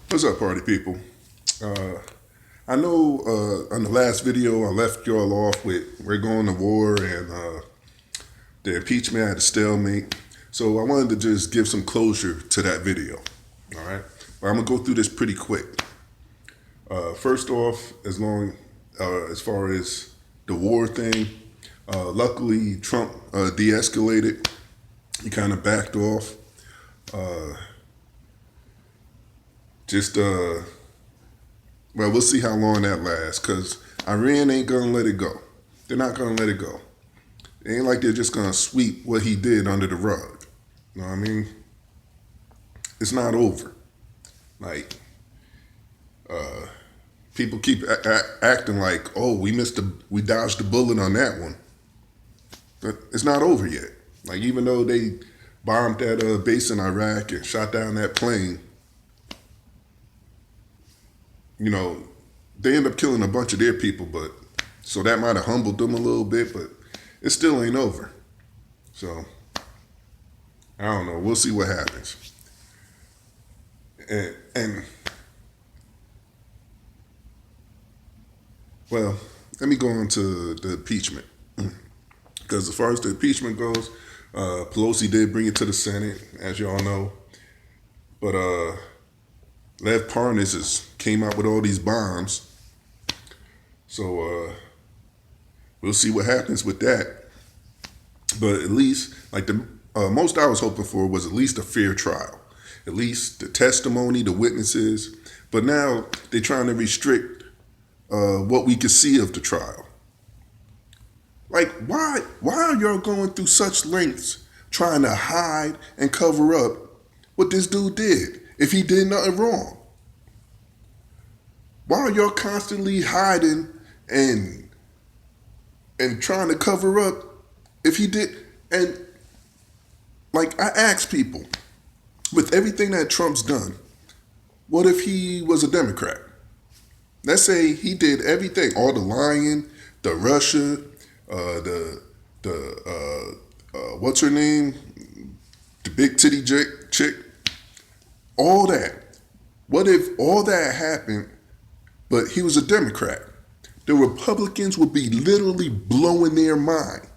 What's up, party people? Uh, I know on the last video I left y'all off with we're going to war and the impeachment at a stalemate. So I wanted to just give some closure to that video. All right, but I'm gonna go through this pretty quick. First off, as far as the war thing, luckily Trump de-escalated. He kind of backed off. Uh, just Well, we'll see how long that lasts because Iran ain't gonna let it go. They're not gonna let it go. It ain't like they're just gonna sweep what he did under the rug. You know what I mean? It's not over. Like people keep acting like, oh, we dodged the bullet on that one, but it's not over yet. Like even though they bombed that base in Iraq and shot down that plane, you know, they end up killing a bunch of their people, but so that might have humbled them a little bit, but it still ain't over. So I don't know. We'll see what happens. And well, let me go on to the impeachment because as far as the impeachment goes, Pelosi did bring it to the Senate, as y'all know, but Lev Parnas came out with all these bombs. So we'll see what happens with that. But at least, like the most I was hoping for was at least a fair trial, at least the testimony, the witnesses. But now they're trying to restrict what we could see of the trial. Like, why are y'all going through such lengths trying to hide and cover up what this dude did if he did nothing wrong? Why are y'all constantly hiding and trying to cover up if he did? And like I ask people, with everything that Trump's done, what if he was a Democrat? Let's say he did everything, all the lying, the Russia, what's her name, the big titty chick, all that. What if all that happened, but he was a Democrat? The Republicans would be literally blowing their mind.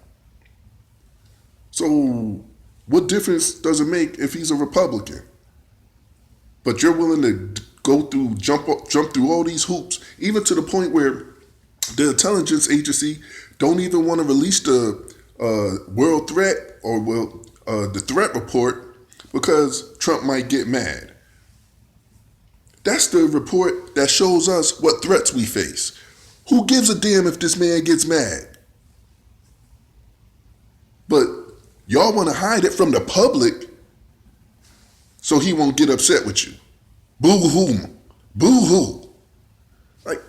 So what difference does it make if he's a Republican? But you're willing to jump through all these hoops, even to the point where the intelligence agency don't even want to release the world threat or the threat report because Trump might get mad. That's the report that shows us what threats we face. Who gives a damn if this man gets mad? But y'all want to hide it from the public so he won't get upset with you. Boo-hoo. Boo-hoo. Like,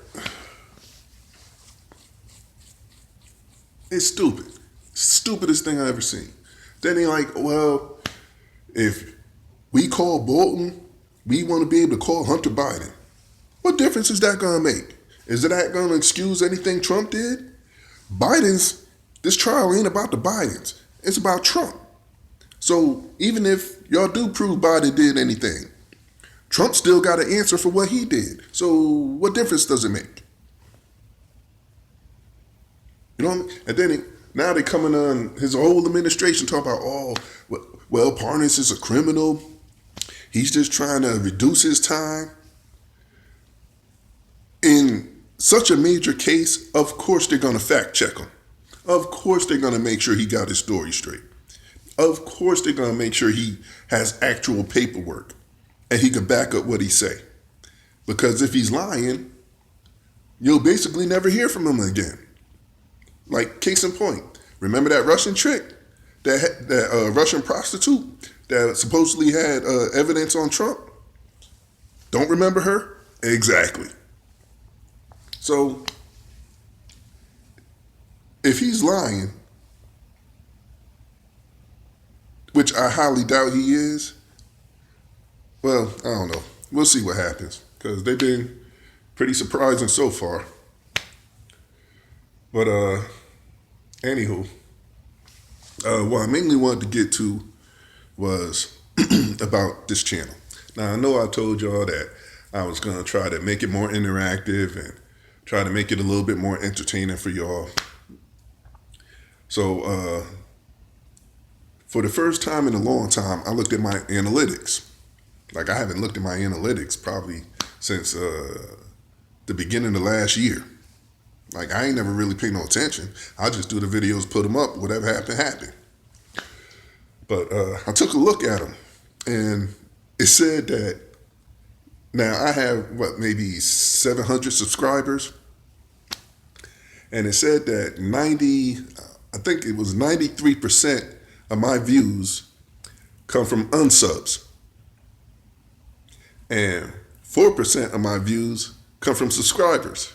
it's stupid. Stupidest thing I ever seen. Then they like, well, if we call Bolton, we want to be able to call Hunter Biden. What difference is that going to make? Is that going to excuse anything Trump did? This trial ain't about the Bidens. It's about Trump. So even if y'all do prove Biden did anything, Trump still got to answer for what he did. So what difference does it make? You know what I mean? And then now they're coming on his whole administration talking about, oh, well, Parnas is a criminal. He's just trying to reduce his time. In such a major case, of course they're going to fact check him. Of course they're going to make sure he got his story straight. Of course they're going to make sure he has actual paperwork and he can back up what he say. Because if he's lying, you'll basically never hear from him again. Like, case in point, remember that Russian chick, that Russian prostitute that supposedly had evidence on Trump? Don't remember her? Exactly. So, if he's lying, which I highly doubt he is, well, I don't know. We'll see what happens because they've been pretty surprising so far. But anywho, what I mainly wanted to get to was about this channel. Now I know I told y'all that I was going to try to make it more interactive and try to make it a little bit more entertaining for y'all. So for the first time in a long time, I looked at my analytics. Like, I haven't looked at my analytics probably since the beginning of last year. Like, I ain't never really paid no attention. I just do the videos, put them up, whatever happened, happened. But I took a look at them, and it said that now I have, maybe 700 subscribers, and it said that 93% of my views come from unsubs, and 4% of my views come from subscribers.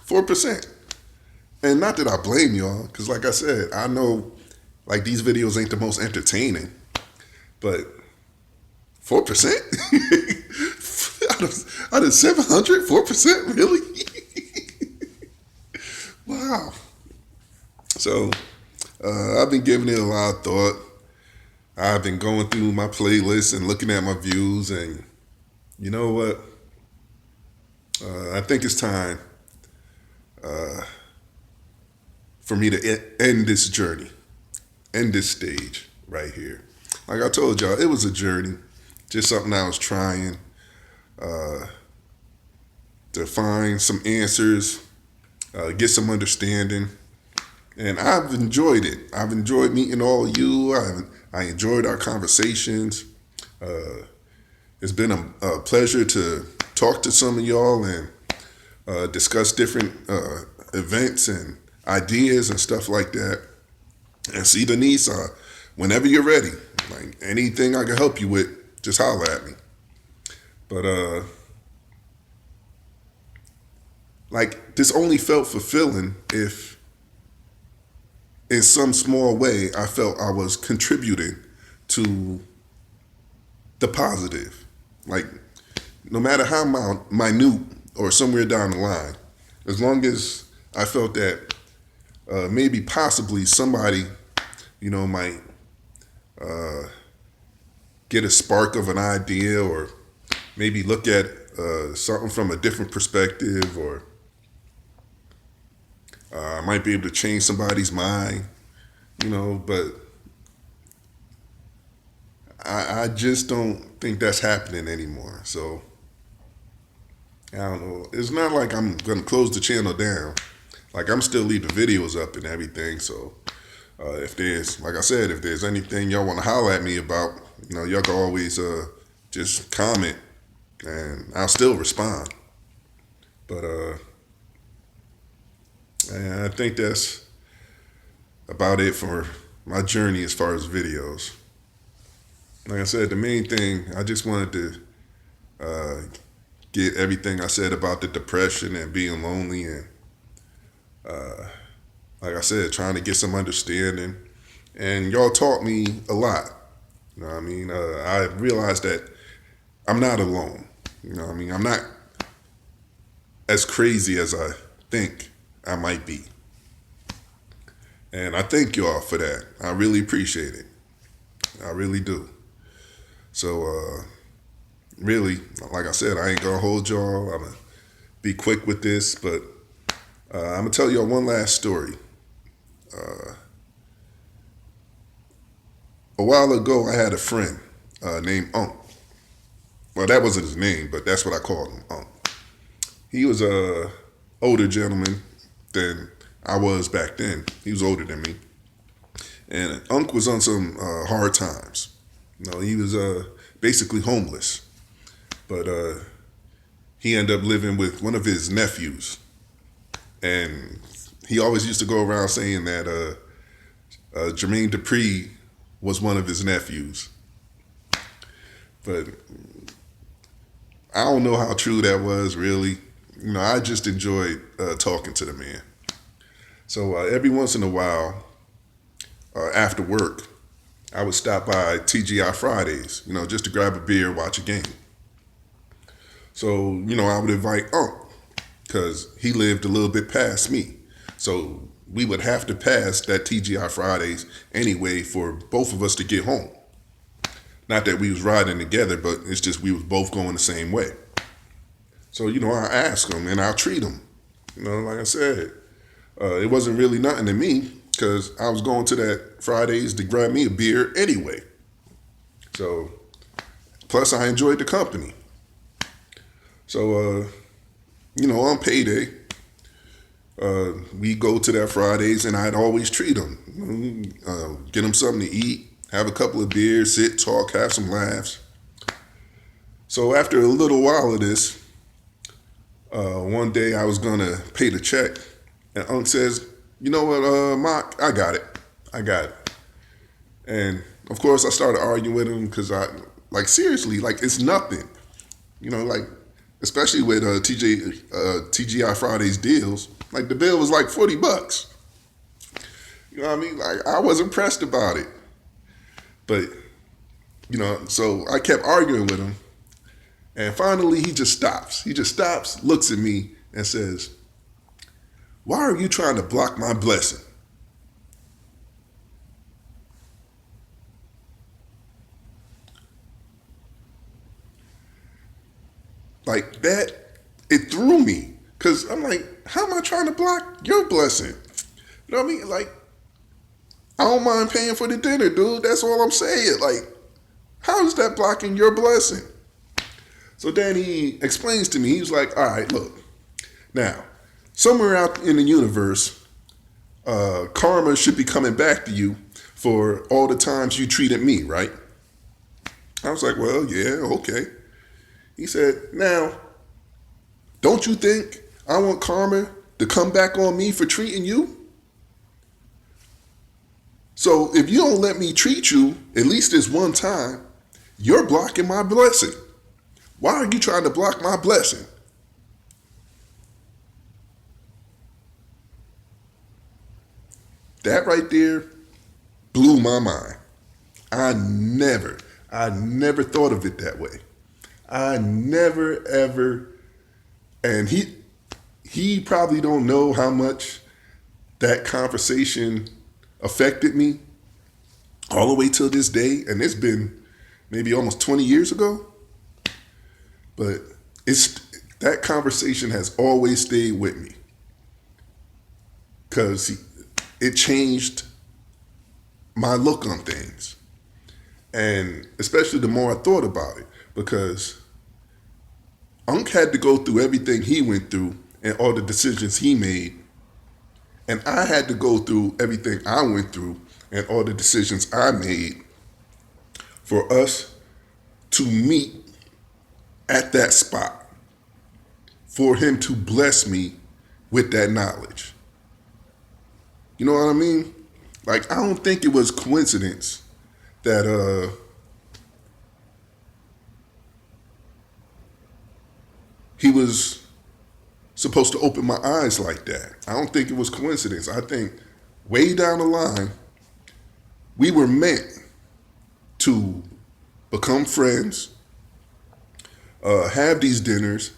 4%. And not that I blame y'all, because like I said, I know like these videos ain't the most entertaining, but 4%? out of 700, 4%? Really? Wow. So I've been giving it a lot of thought. I've been going through my playlist and looking at my views, and you know what? I think it's time for me to end this journey, end this stage right here. Like I told y'all, it was a journey, just something I was trying to find some answers, get some understanding, and I've enjoyed it. I've enjoyed meeting all of you. I enjoyed our conversations. It's been a pleasure to talk to some of y'all and discuss different events and ideas and stuff like that. And see, Denise, whenever you're ready, like anything I can help you with, just holler at me. But like, this only felt fulfilling if in some small way I felt I was contributing to the positive. Like, no matter how minute or somewhere down the line, as long as I felt that maybe possibly somebody, might get a spark of an idea, or maybe look at something from a different perspective, or I might be able to change somebody's mind, but I just don't think that's happening anymore. So I don't know. It's not like I'm going to close the channel down. Like, I'm still leaving videos up and everything. So if there's, like I said, if there's anything y'all want to holler at me about, y'all can always just comment and I'll still respond. But I think that's about it for my journey as far as videos. Like I said, the main thing, I just wanted to get everything I said about the depression and being lonely, and like I said, trying to get some understanding. And y'all taught me a lot. You know what I mean? I realized that I'm not alone. You know what I mean? I'm not as crazy as I think I might be. And I thank y'all for that. I really appreciate it. I really do. So, really, like I said, I ain't gonna hold y'all. I'm gonna be quick with this, but I'm gonna tell y'all one last story. A while ago, I had a friend named Unc. Well, that wasn't his name, but that's what I called him, Unc. He was a older gentleman than I was back then. He was older than me. And Unc was on some hard times. He was basically homeless. But he ended up living with one of his nephews. And he always used to go around saying that Jermaine Dupri was one of his nephews. But I don't know how true that was, really. I just enjoyed talking to the man. So every once in a while, after work, I would stop by TGI Fridays, just to grab a beer, watch a game. So, I would invite Unc, because he lived a little bit past me. So we would have to pass that TGI Fridays anyway for both of us to get home. Not that we was riding together, but it's just we was both going the same way. So, I ask him and I'll treat him. Like I said, it wasn't really nothing to me because I was going to that Fridays to grab me a beer anyway. So, plus I enjoyed the company. So, on payday, we go to that Fridays and I'd always treat him. Get him something to eat, have a couple of beers, sit, talk, have some laughs. So after a little while of this, one day I was going to pay the check and Unc says, you know what, Mark, I got it. And of course I started arguing with him because seriously, it's nothing. Especially with TGI Fridays deals, the bill was like $40. You know what I mean? I wasn't pressed about it. But, so I kept arguing with him. And finally he just stops. He just stops, looks at me and says, why are you trying to block my blessing? Like that, it threw me. Because I'm like, how am I trying to block your blessing? You know what I mean? I don't mind paying for the dinner, dude. That's all I'm saying. How is that blocking your blessing? So then he explains to me, he was like, all right, look. Now, somewhere out in the universe, karma should be coming back to you for all the times you treated me, right? I was like, well, yeah, okay. He said, now, don't you think I want karma to come back on me for treating you? So if you don't let me treat you at least this one time, you're blocking my blessing. Why are you trying to block my blessing? That right there blew my mind. I never thought of it that way. I never ever, and he probably don't know how much that conversation affected me all the way till this day, and it's been maybe almost 20 years ago. But that conversation has always stayed with me because it changed my look on things, and especially the more I thought about it, because Unc had to go through everything he went through and all the decisions he made, and I had to go through everything I went through and all the decisions I made for us to meet at that spot, for him to bless me with that knowledge. You know what I mean? I don't think it was coincidence that he was supposed to open my eyes like that. I don't think it was coincidence. I think way down the line, we were meant to become friends, have these dinners,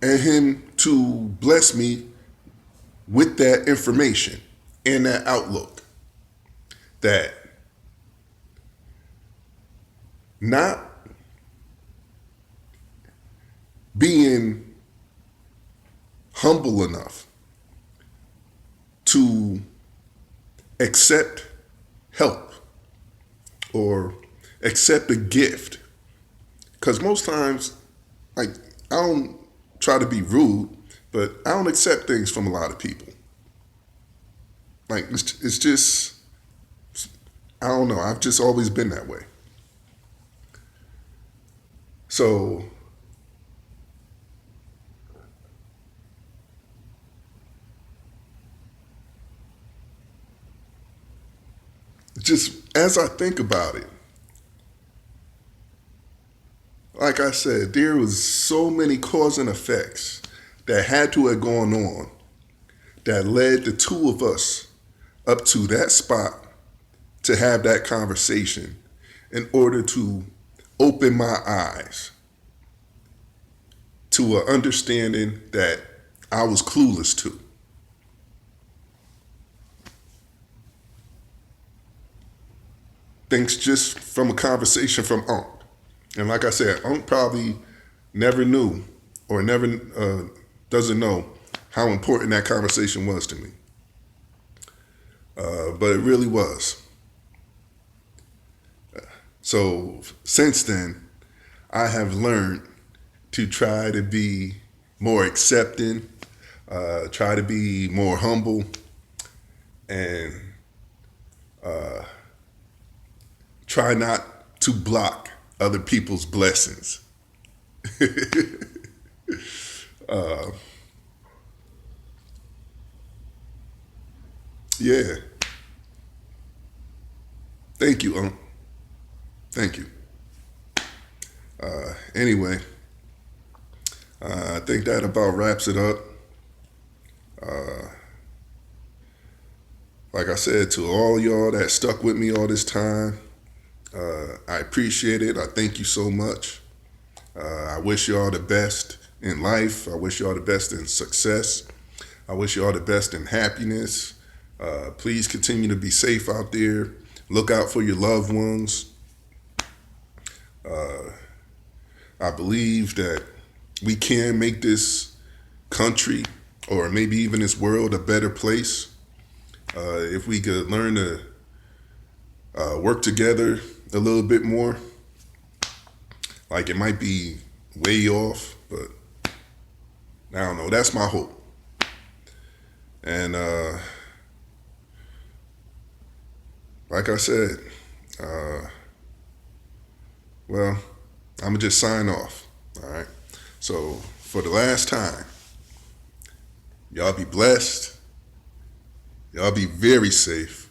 and him to bless me with that information and that outlook. That not being humble enough to accept help or accept a gift. Because most times, I don't try to be rude, but I don't accept things from a lot of people. It's just, I don't know. I've just always been that way. So just as I think about it, like I said, there was so many cause and effects that had to have gone on that led the two of us up to that spot to have that conversation in order to open my eyes to an understanding that I was clueless to. thanks just from a conversation from Unc. And like I said, Unc probably never knew or never doesn't know how important that conversation was to me. But it really was. So since then, I have learned to try to be more accepting, try to be more humble, and try not to block other people's blessings. Yeah. Thank you, Unc. Thank you. Anyway, I think that about wraps it up. Like I said, to all y'all that stuck with me all this time, I appreciate it. I thank you so much. I wish y'all the best in life. I wish y'all the best in success. I wish y'all the best in happiness. Please continue to be safe out there. Look out for your loved ones. I believe that we can make this country or maybe even this world a better place if we could learn to work together a little bit more. Like, it might be way off, but I don't know. That's my hope. And like I said, well, I'm going to just sign off. All right. So for the last time, y'all be blessed. Y'all be very safe.